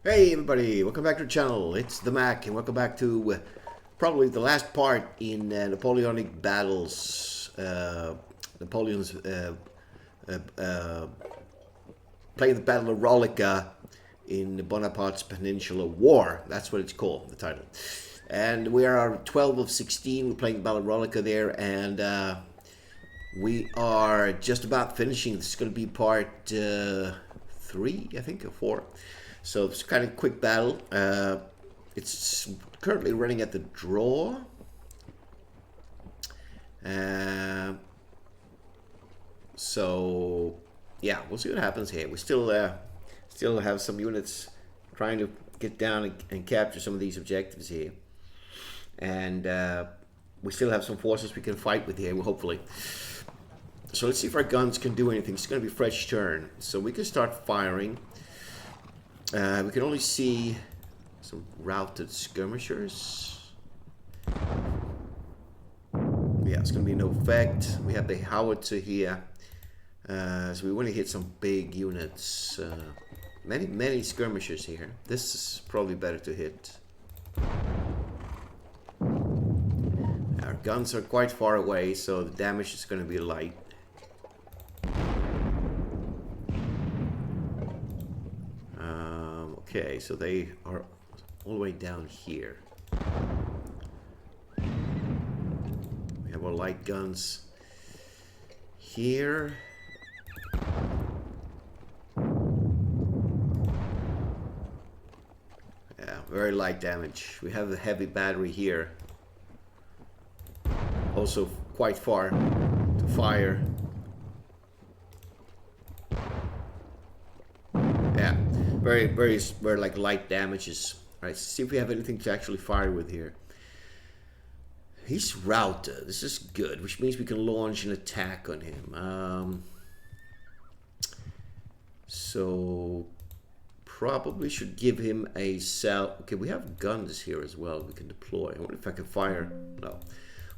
Hey everybody, welcome back to the channel. It's the Mac and welcome back to probably the last part in Napoleonic battles. Napoleon's playing the Battle of Rolica in Bonaparte's Peninsular War. That's what it's called, the title. And we are 12 of 16. We're playing the Battle of Rolica there, and we are just about finishing. This is going to be part 3, I think, or 4. So it's kind of a quick battle. It's currently running at the draw. So yeah, we'll see what happens here. We still have some units trying to get down and capture some of these objectives here, and we still have some forces we can fight with here, hopefully. So let's see if our guns can do anything. It's going to be a fresh turn, so we can start firing. We can only see some routed skirmishers. Yeah, it's going to be no effect. We have the howitzer here. So we want to hit some big units. Many skirmishers here. This is probably better to hit. Our guns are quite far away, so the damage is going to be light. Okay, so they are all the way down here. We have our light guns here. Yeah, very light damage. We have the heavy battery here. Also quite far to fire. Yeah. Very like light damages. Alright, see if we have anything to actually fire with here. He's routed. This is good, which means we can launch an attack on him. So probably should give him a cell. Okay, we have guns here as well we can deploy. I wonder if I can fire. No.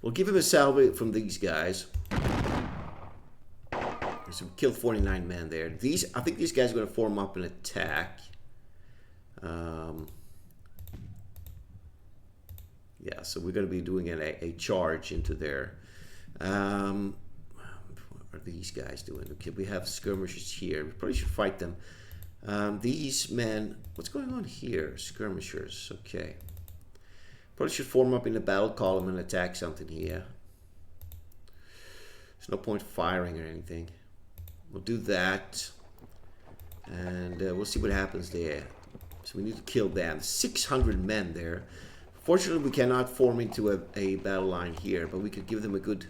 We'll give him a salve from these guys. So we killed 49 men there. I think these guys are going to form up an attack. Yeah, so we're going to be doing a charge into there. What are these guys doing? Okay, we have skirmishers here. We probably should fight them. These men, what's going on here? Skirmishers, okay. Probably should form up in the battle column and attack something here. There's no point firing or anything. We'll do that, and we'll see what happens there. So we need to kill them. 600 men there. Fortunately, we cannot form into a battle line here, but we could give them a good...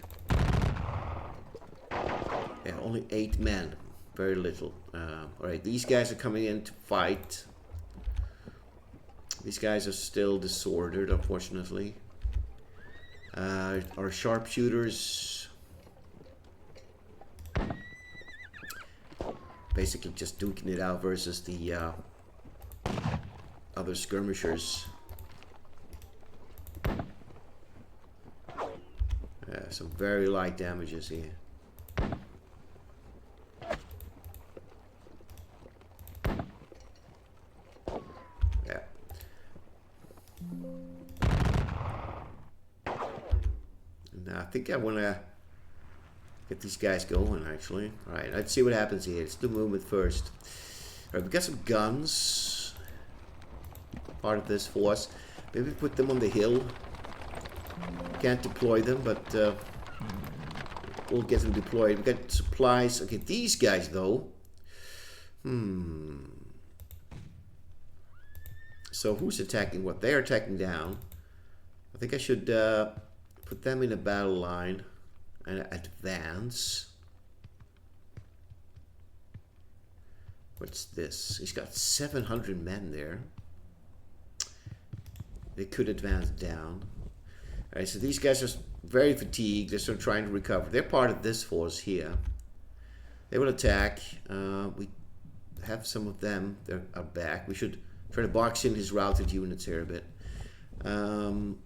Yeah, only 8 men. Very little. Alright, these guys are coming in to fight. These guys are still disordered, unfortunately. Our sharpshooters... Basically just duking it out versus the other skirmishers. Some very light damages here. Yeah. And I think I want to get these guys going, actually. Alright, let's see what happens here. Let's do movement first. Alright, we got some guns. Part of this force. Maybe put them on the hill. Can't deploy them, but we'll get them deployed. We got supplies. Okay, these guys, though. So who's attacking what? They're attacking down. I think I should put them in a battle line. And advance. What's this? He's got 700 men there. They could advance down. Alright, so these guys are very fatigued. They're still trying to recover. They're part of this force here. They will attack. We have some of them that are back. We should try to box in his routed units here a bit. I'm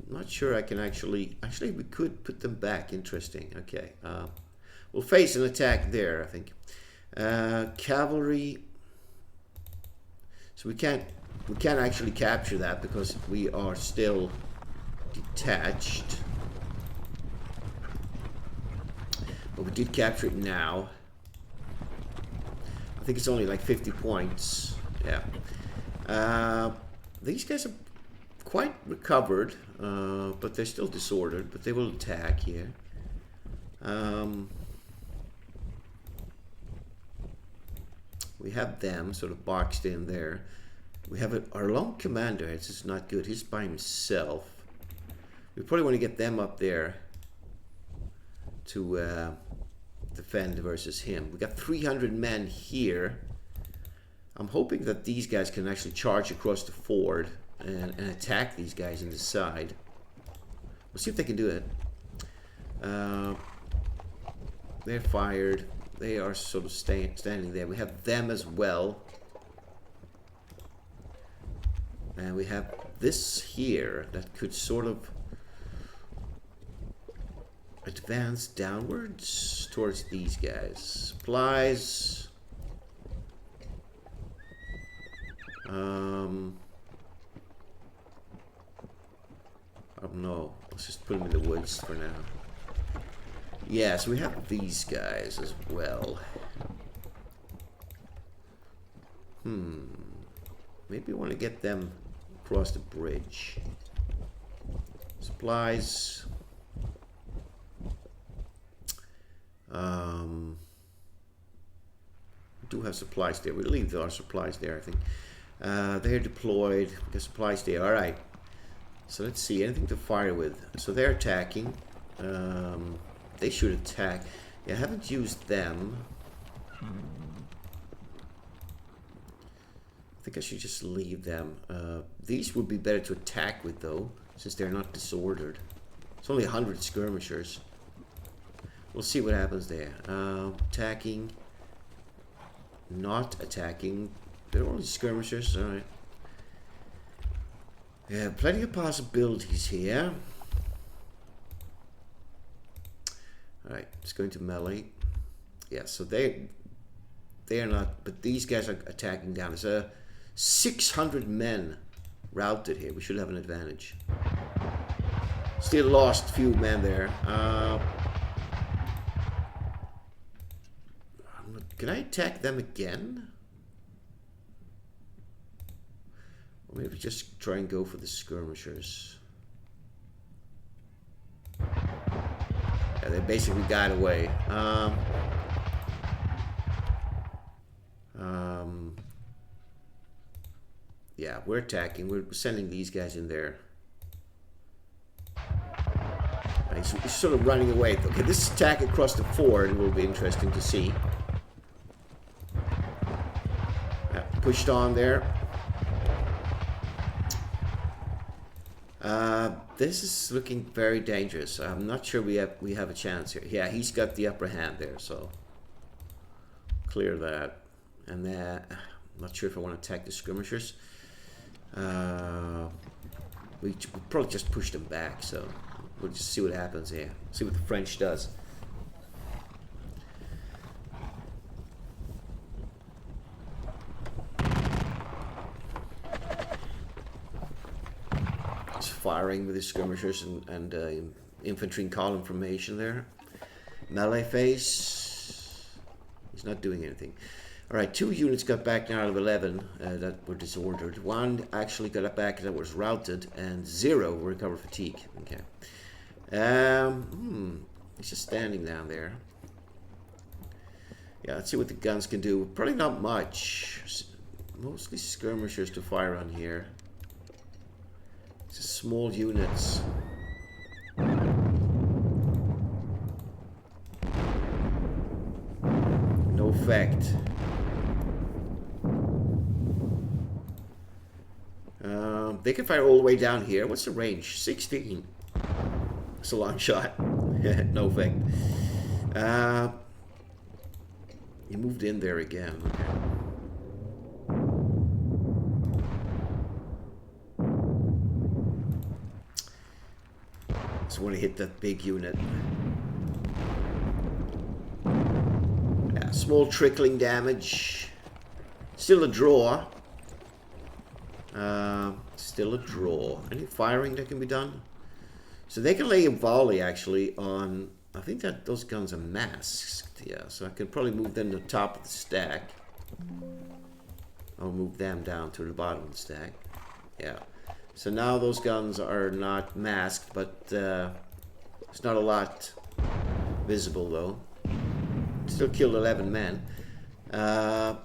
not sure I can actually we could put them back. Interesting. Okay, we'll face an attack there, I think. Cavalry, So we can't actually capture that because we are still detached. But we did capture it now. I think it's only like 50 points. Yeah. These guys are quite recovered, but they're still disordered. But they will attack here. We have them sort of boxed in there. We have our lone commander. It's just not good. He's by himself. We probably want to get them up there to defend versus him. We got 300 men here. I'm hoping that these guys can actually charge across the ford and attack these guys in the side. We'll see if they can do it. They're fired. They are sort of standing there. We have them as well. And we have this here that could sort of advance downwards towards these guys. Supplies. I don't know. Let's just put them in the woods for now. Yeah, so we have these guys as well. Maybe we want to get them across the bridge. Supplies. We do have supplies there. We'll leave our supplies there, I think. They're deployed. We got supplies there. Alright. So let's see. Anything to fire with. So they're attacking. They should attack. Yeah, I haven't used them. I think I should just leave them. These would be better to attack with, though, since they're not disordered. It's only 100 skirmishers. We'll see what happens there. Attacking. Not attacking. They're only skirmishers. Alright. Yeah, plenty of possibilities here. Alright, it's going to melee. Yeah, so they are not, but these guys are attacking down. There's 600 men routed here. We should have an advantage. Still lost a few men there. Can I attack them again? Or maybe just try and go for the skirmishers. Yeah, they basically got away. Yeah, we're attacking. We're sending these guys in there. He's sort of running away. Okay, this attack across the ford will be interesting to see. Yeah, pushed on there. This is looking very dangerous. I'm not sure we have a chance here. Yeah, he's got the upper hand there, so clear that. And then I'm not sure if I want to attack the skirmishers. We probably just push them back, so we'll just see what happens here. See what the French does. Firing with his skirmishers and infantry in column formation there. Melee phase. He's not doing anything. Alright, 2 units got back now out of 11 that were disordered. 1 actually got back that was routed, and 0 recovered fatigue. Okay. He's just standing down there. Yeah, let's see what the guns can do. Probably not much. Mostly skirmishers to fire on here. Just small units. No effect. They can fire all the way down here. What's the range? 16. It's a long shot. No effect. He moved in there again. Okay. Just want to hit that big unit. Yeah, small trickling damage. Still a draw. Still a draw. Any firing that can be done? So they can lay a volley actually on... I think that those guns are masked. Yeah, so I can probably move them to the top of the stack. I'll move them down to the bottom of the stack. Yeah. So now those guns are not masked, but it's not a lot visible though. Still killed 11 men. I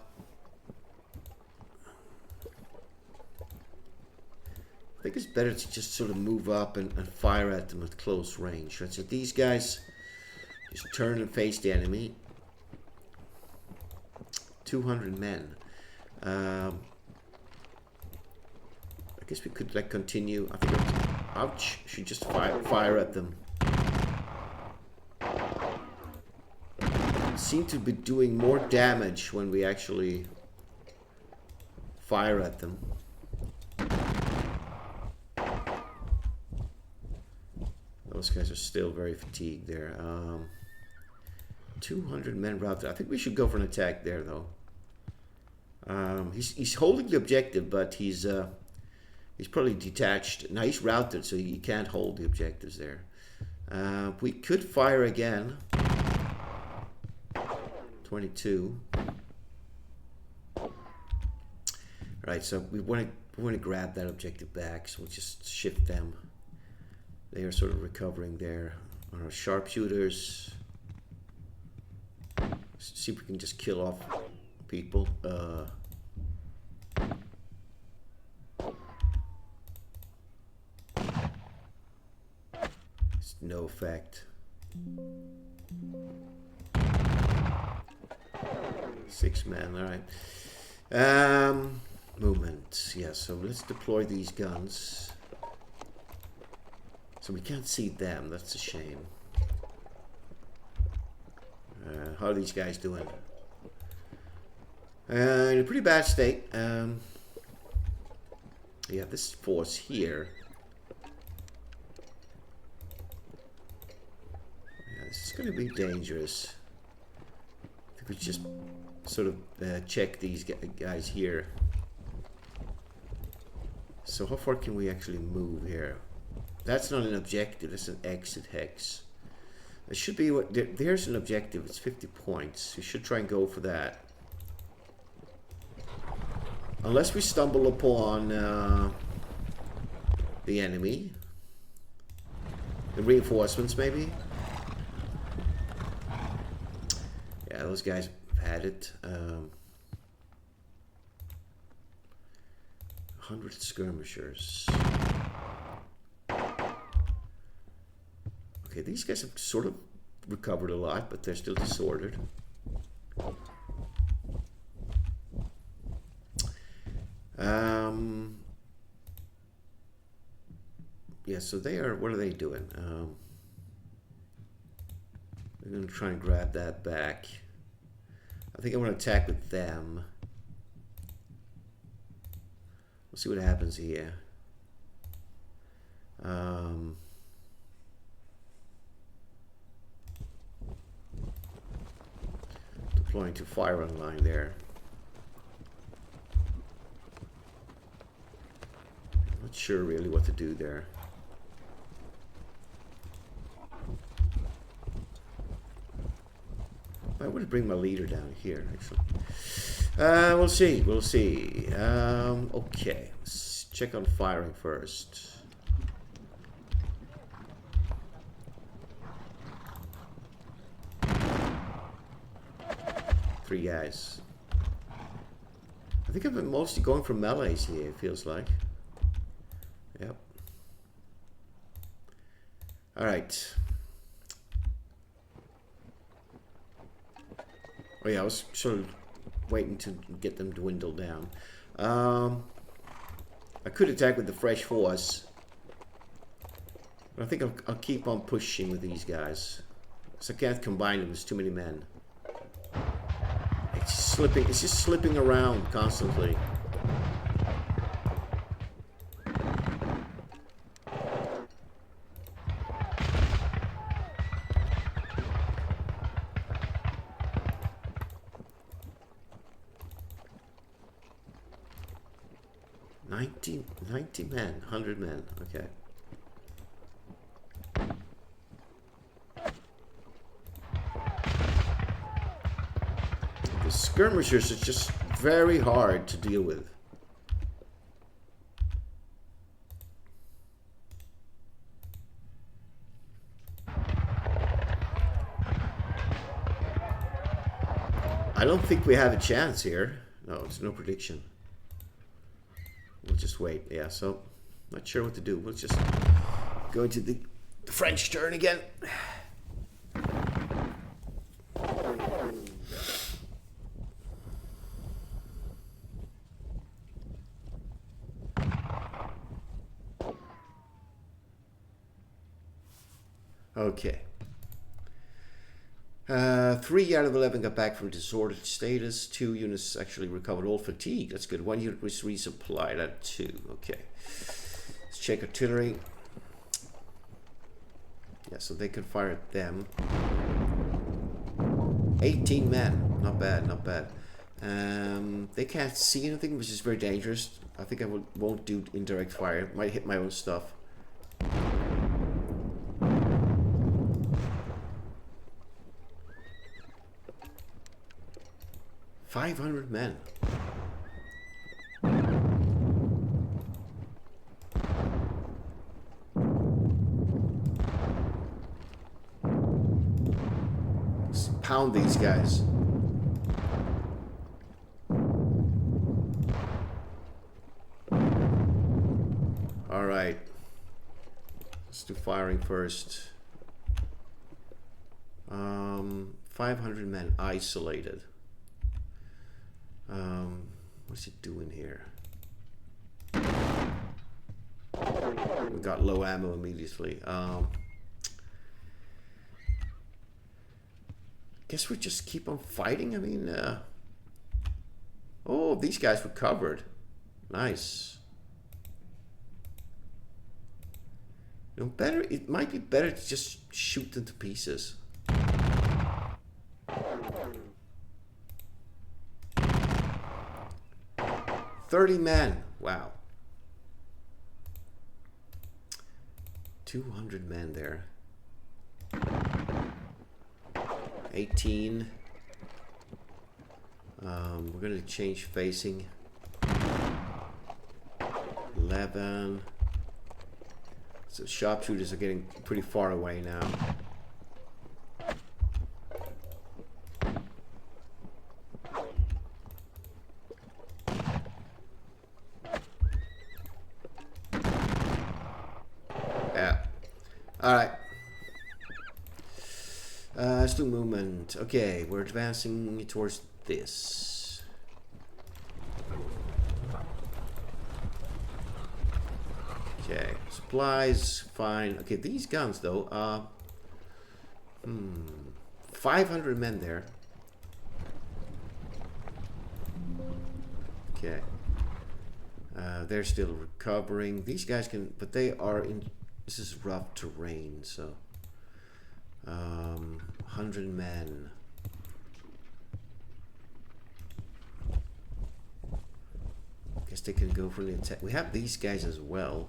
think it's better to just sort of move up and fire at them at close range. Right? So these guys just turn and face the enemy. 200 men. I guess we could like continue. I think ouch, should just fire at them. Seem to be doing more damage when we actually fire at them. Those guys are still very fatigued there. 200 men routed. I think we should go for an attack there though. He's holding the objective, but he's probably detached. Now he's routed, so he can't hold the objectives there. We could fire again. 22. Right, so we want to grab that objective back, so we'll just shift them. They are sort of recovering there on our sharpshooters. See if we can just kill off people. It's no effect. 6 men, alright. Movement, yeah, so let's deploy these guns. So we can't see them, that's a shame. How are these guys doing? In a pretty bad state. Yeah, this force here. Yeah, this is going to be dangerous. I think we just sort of check these guys here. So how far can we actually move here? That's not an objective, that's an exit hex. It should be what there's an objective, it's 50 points. We should try and go for that. Unless we stumble upon the enemy. The reinforcements maybe. Yeah, those guys have had it. 100 skirmishers. Okay, these guys have sort of recovered a lot, but they're still disordered. Yeah, so they are, what are they doing? They're going to try and grab that back. I think I want to attack with them. We'll see what happens here. Deploying to firing line there. Not sure really what to do there. I would bring my leader down here actually. We'll see. We'll see. Okay, let's check on firing first. Three guys. I think I've been mostly going for melees here, it feels like. Yep. Alright. Oh yeah, I was sort of waiting to get them dwindled down. I could attack with the fresh force. But I think I'll keep on pushing with these guys. So I can't combine them, there's too many men. It's just slipping around constantly. 90 men, 100 men. Okay. The skirmishers are just very hard to deal with. I don't think we have a chance here. No, it's no prediction. We'll just wait. Yeah, so not sure what to do. We'll just go into the French turn again. Okay. 3 out of 11 got back from disordered status. 2 units actually recovered all fatigue. That's good. 1 unit was resupplied at 2. Okay. Let's check artillery. Yeah, so they can fire at them. 18 men. Not bad, not bad. They can't see anything, which is very dangerous. I think I won't do indirect fire. Might hit my own stuff. 500 men. Let's pound these guys. All right. Let's do firing first. 500 men isolated. What's he doing here? We got low ammo immediately. Guess we just keep on fighting. I mean, oh, these guys were covered. Nice. You know, better. It might be better to just shoot them to pieces. 30 men. Wow. 200 men there. 18. We're going to change facing. 11. So sharpshooters are getting pretty far away now. Alright. Let's do movement. Okay, we're advancing towards this. Okay, supplies, fine. Okay, these guns though, 500 men there. Okay. They're still recovering. These guys can, but they are in. This is rough terrain, so 100 men. Guess they can go for the attack. We have these guys as well.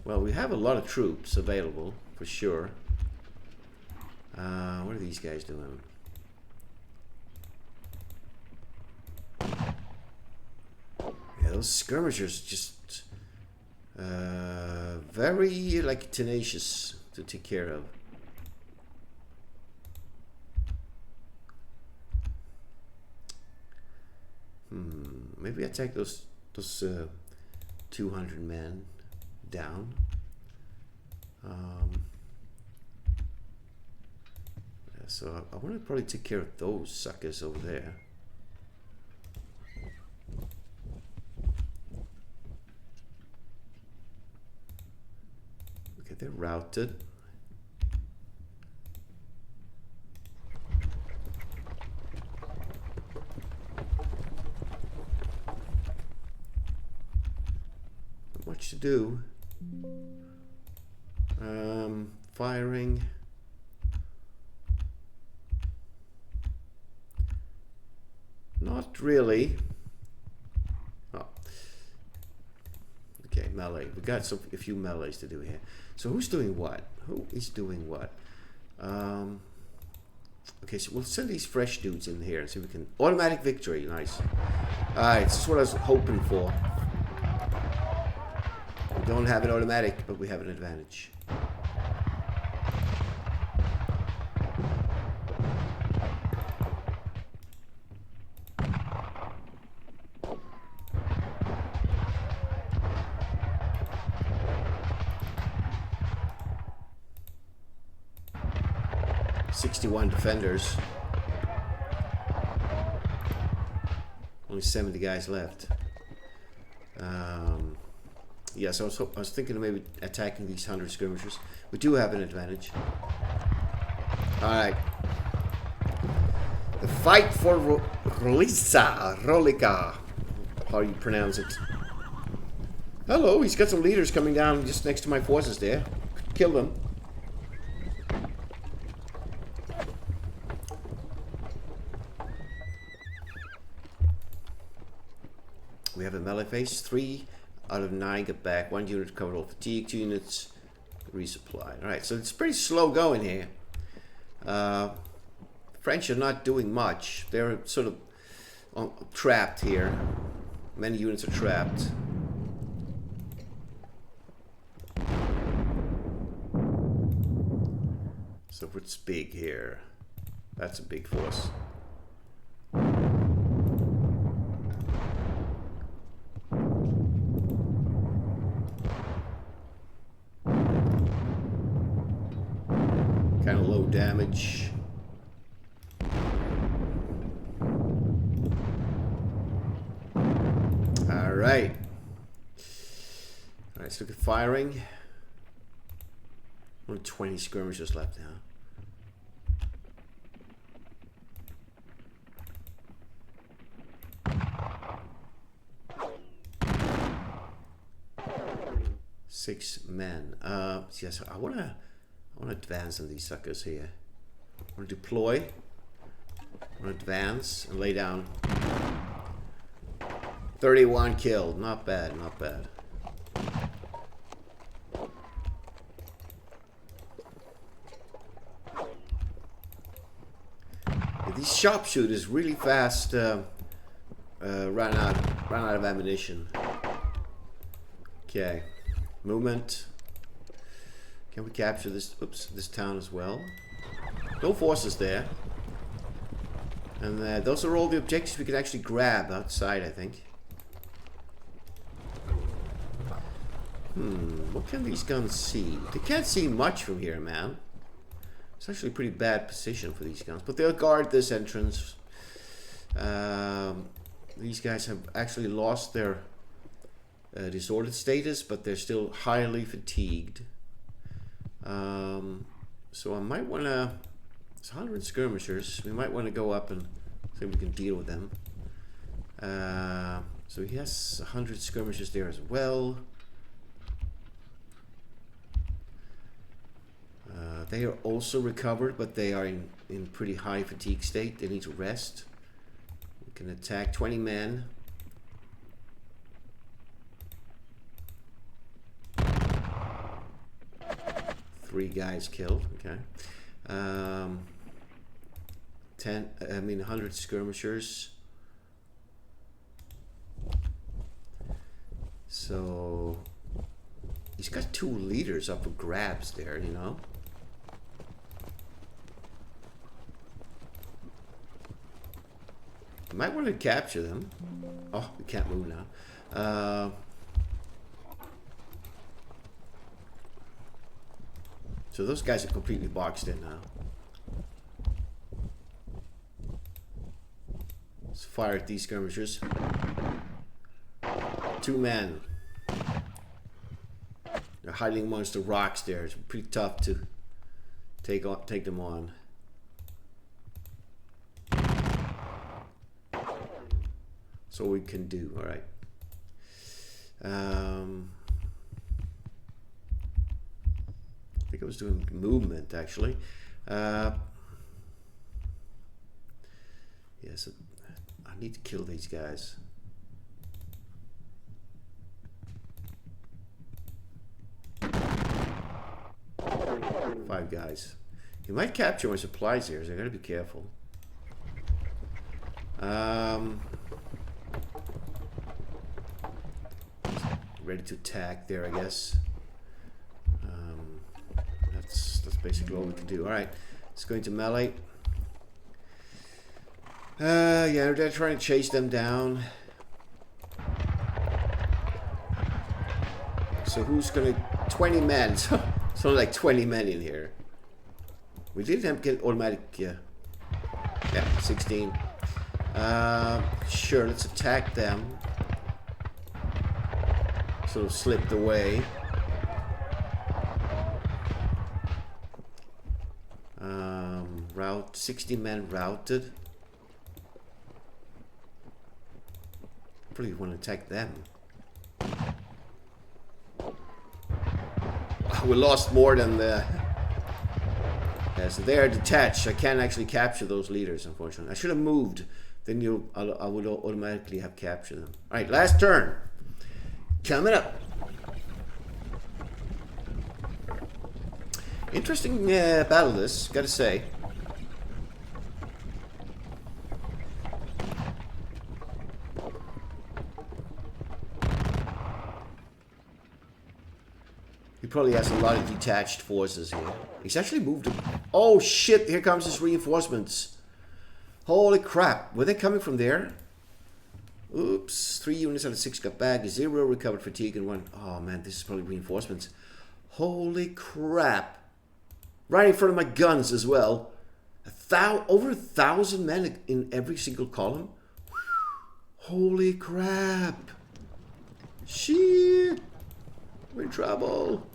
Well, we have a lot of troops available for sure. What are these guys doing? Yeah, those skirmishers just very like tenacious to take care of. Maybe I take those 200 men down. So I want to probably take care of those suckers over there. Okay, they're routed. Not much to do. Firing. Not really. Oh. melee. We got a few melees to do here. So who's doing what? Who is doing what? Okay, so we'll send these fresh dudes in here and see if we can... Automatic victory, nice. Alright, this is what I was hoping for. We don't have it automatic, but we have an advantage. Defenders. Only 70 guys left. Yeah, so I was thinking of maybe attacking these 100 skirmishers. We do have an advantage. Alright. The fight for Rolica. How you pronounce it. Hello, he's got some leaders coming down just next to my forces there. Kill them. We have a melee phase. 3 out of 9 get back. 1 unit covered all fatigue. 2 units resupplied. Alright, so it's pretty slow going here. French are not doing much. They're sort of trapped here. Many units are trapped. So what's big here? That's a big force. Kind of low damage. All right. Let's look at firing. Only 20 skirmishers left now. Six men. Yes, I wanna advance on these suckers here. I wanna deploy. I wanna advance and lay down. 31 killed. Not bad, not bad. These sharpshooters really fast run out of ammunition. Okay. Movement. Can we capture this? Oops, this town as well. No forces there. And those are all the objectives we can actually grab outside, I think. What can these guns see? They can't see much from here, man. It's actually a pretty bad position for these guns. But they'll guard this entrance. These guys have actually lost their disordered status, but they're still highly fatigued. So I might want to... It's 100 skirmishers. We might want to go up and see if we can deal with them. So he has 100 skirmishers there as well. They are also recovered, but they are in pretty high fatigue state. They need to rest. We can attack 20 men. Three guys killed. Okay. 100 skirmishers. So he's got 2 leaders up for grabs there, you know. You might want to capture them. Oh, we can't move now. So those guys are completely boxed in now. Let's fire at these skirmishers. 2 men. They're hiding amongst the rocks there. It's pretty tough to take them on. That's all we can do. All right. I think I was doing movement actually. Yes, I need to kill these guys. guys. He might capture my supplies here, so I gotta be careful. Ready to attack there, I guess. That's basically all we can do. All right, let's go into melee. Yeah, they're trying to chase them down. So who's gonna... 20 men. So it's only like 20 men in here. We didn't get automatic... Yeah, 16. Sure, let's attack them. Sort of slipped away. Route 60 men routed. Probably want to attack them. We lost more than the... Yeah, so they are detached. I can't actually capture those leaders, unfortunately. I should have moved. Then I would automatically have captured them. Alright, last turn. Coming up. Interesting battle this, gotta say. He probably has a lot of detached forces here. He's actually moved... Oh shit, here comes his reinforcements. Holy crap, were they coming from there? Oops, 3 units out of 6 got back, 0 recovered fatigue, and 1... Oh man, this is probably reinforcements. Holy crap. Right in front of my guns as well. Over 1,000 men in every single column. Holy crap. Shit. We're in trouble.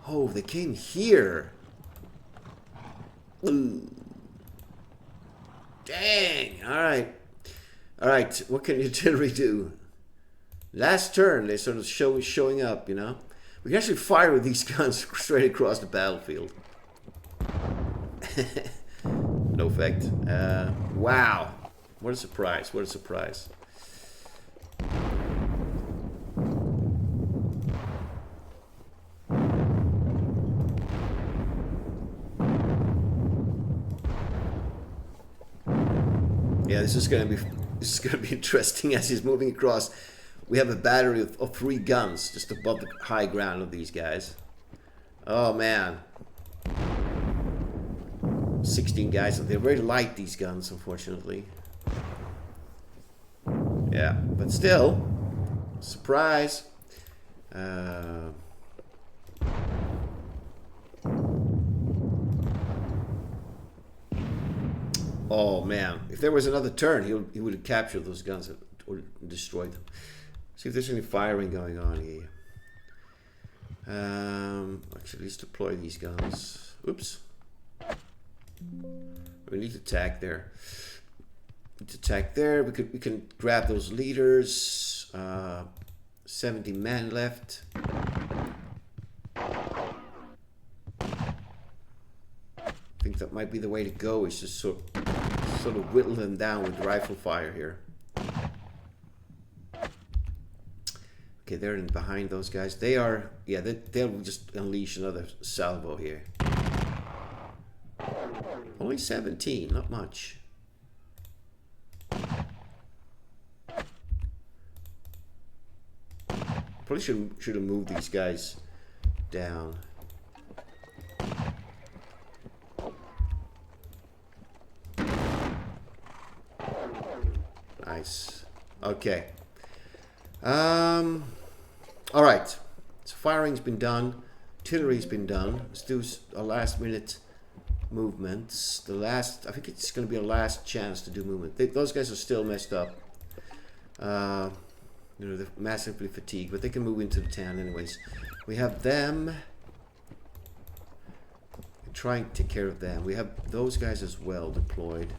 Oh, they came here. Ooh. Dang. Alright. Alright, what can artillery do? Last turn, they're sort of showing up, you know? We can actually fire with these guns straight across the battlefield. No effect. Wow. What a surprise. What a surprise. Yeah, this is gonna be interesting as he's moving across. We have a battery of 3 guns just above the high ground of these guys. Oh man. 16 guys. They're very light, these guns, unfortunately. Yeah, but still. Surprise. Oh man. If there was another turn, he would have captured those guns or destroyed them. See if there's any firing going on here. Actually, let's deploy these guns. Oops. We need to attack there. Need to attack there. We can grab those leaders. 70 men left. I think that might be the way to go. Is just sort of whittle them down with rifle fire here. Okay, they're in behind those guys. They are, yeah, they'll just unleash another salvo here. Only 17, not much. Probably should have moved these guys down. Nice. Okay. All right. So firing's been done. Artillery's been done. Let's do a last minute movements. I think it's going to be a last chance to do movement. Those guys are still messed up. You know, they're massively fatigued, but they can move into the town anyways. We have them. Trying to take care of them. We have those guys as well deployed.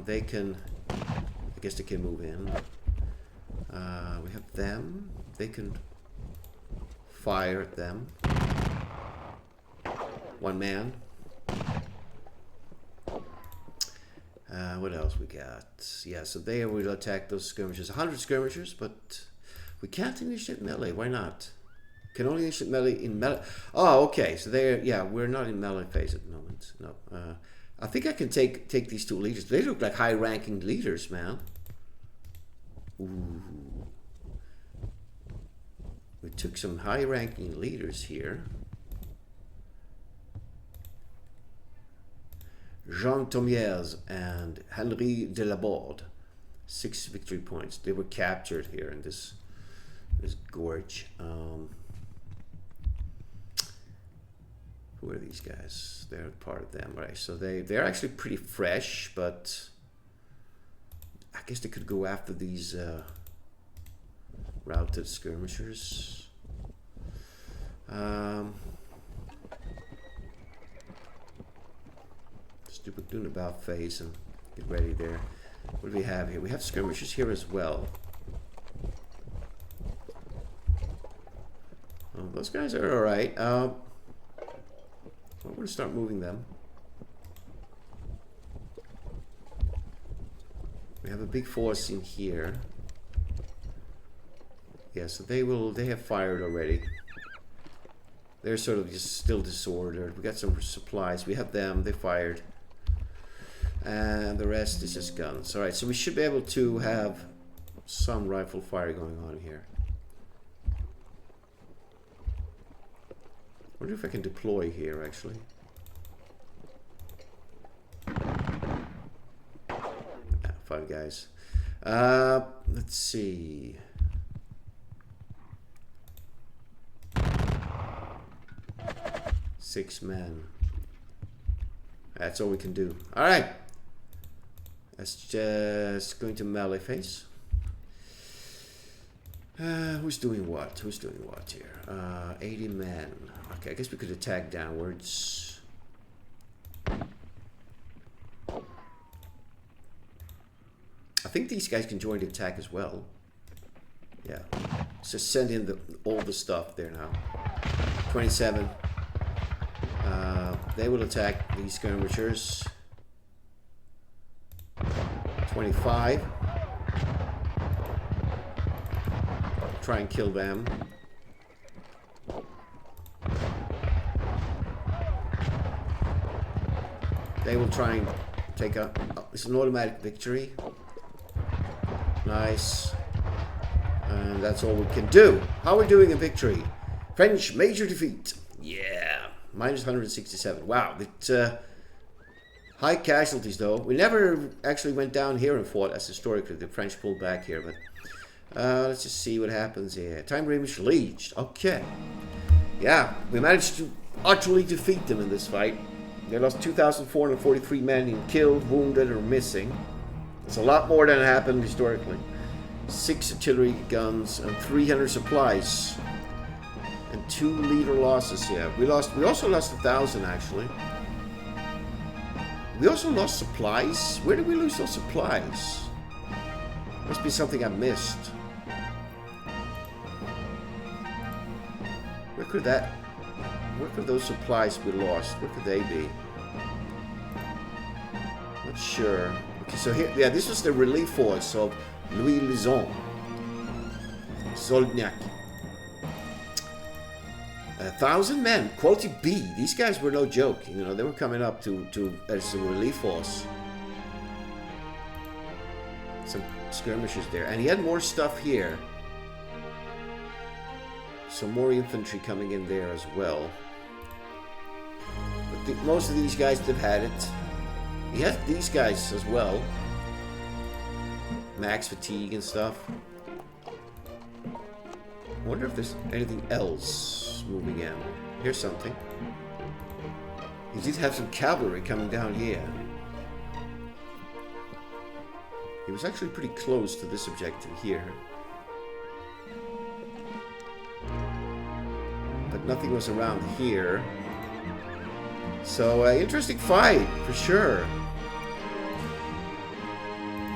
They can, I guess they can move in. We have them. They can fire at them. 1 man. What else we got? Yeah, so they will attack those skirmishers. 100 skirmishers, but we can't initiate melee. Why not? Can only issue melee in melee. Oh, okay. So they're, yeah, we're not in melee phase at the moment. No. I think I can take these two leaders. They look like high-ranking leaders, man. Ooh. We took some high-ranking leaders here. Jean Thomiers and Henri de Laborde. 6 victory points. They were captured here in this gorge. Who are these guys? They're part of them, right? So they're actually pretty fresh, but I guess they could go after these routed skirmishers. Stupid doing about phase and get ready there. What do we have here? We have skirmishers here as well. Oh, those guys are alright. We're going to start moving them. We have a big force in here. Yeah, so they have fired already. They're sort of just still disordered. We got some supplies. We have them. They fired. And the rest is just guns. Alright, so we should be able to have some rifle fire going on here. I wonder if I can deploy here, actually. Ah, 5 guys. Let's see. Six men. That's all we can do. Alright. Let's just go into melee phase. Who's doing what? Who's doing what here? 80 men. Okay, I guess we could attack downwards. I think these guys can join the attack as well. Yeah. Let's just send in all the stuff there now. 27. They will attack these skirmishers. 25. Try and kill them. They will try and take a... Oh, it's an automatic victory. Nice. And that's all we can do. How are we doing in victory? French major defeat. Yeah. Minus 167. Wow. High casualties though. We never actually went down here and fought as historically. The French pulled back here, but... let's just see what happens here. Time range leaged. Okay. Yeah, we managed to utterly defeat them in this fight. They lost 2,443 men in killed, wounded, or missing. It's a lot more than happened historically. 6 artillery guns and 300 supplies. And 2 leader losses here. We also lost 1,000 actually. We also lost supplies. Where did we lose those supplies? Must be something I missed. Where could those supplies be lost? Where could they be? Not sure. Okay, so here, yeah, this was the relief force of Louis Lison. Soldniak. 1,000 men, quality B. These guys were no joke. You know, they were coming up to as a relief force. Some skirmishes there, and he had more stuff here. Some more infantry coming in there as well. But most of these guys have had it. He has these guys as well. Max fatigue and stuff. I wonder if there's anything else moving in. Here's something. He did have some cavalry coming down here. He was actually pretty close to this objective here. But nothing was around here. So, interesting fight, for sure.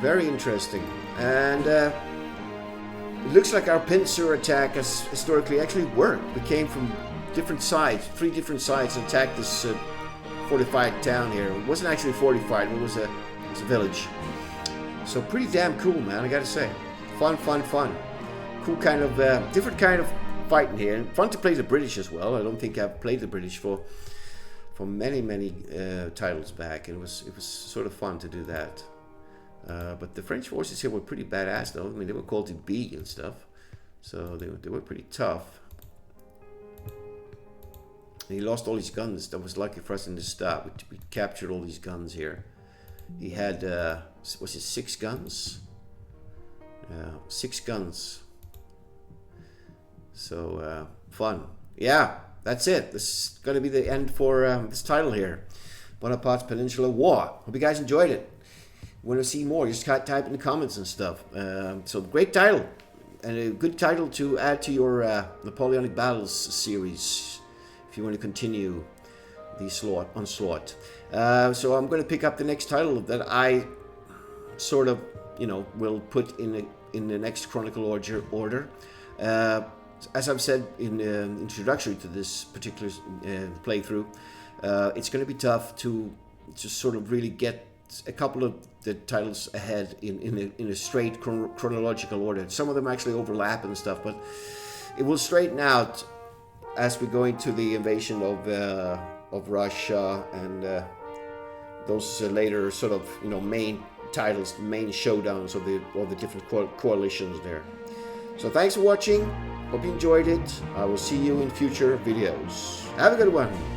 Very interesting. And it looks like our Peninsular attack has historically actually worked. We came from different sides, 3 different sides, and attacked this fortified town here. It wasn't actually fortified, it was a village. So pretty damn cool, man, I gotta say. Fun, fun, fun. Cool kind of, different kind of fighting here. And fun to play the British as well. I don't think I've played the British for many titles back, and it was sort of fun to do that. But the French forces here were pretty badass, though. I mean, they were called to B and stuff, so they were pretty tough. And he lost all his guns. That was lucky for us in the start. We captured all these guns here. He had, was it 6 guns? 6 guns. So, fun. Yeah, that's it. This is going to be the end for this title here. Bonaparte's Peninsular War. Hope you guys enjoyed it. Want to see more, just type in the comments and stuff. So, great title. And a good title to add to your Napoleonic Battles series, if you want to continue the onslaught. So I'm going to pick up the next title that I sort of, will put in the next chronicle order. As I've said in the introductory to this particular playthrough, it's going to be tough to just sort of really get a couple of the titles ahead in a straight chronological order. Some of them actually overlap and stuff, but it will straighten out as we go into the invasion of Russia and those later sort of main titles, main showdowns of all the different coalitions there. So thanks for watching. Hope you enjoyed it. I will see you in future videos. Have a good one.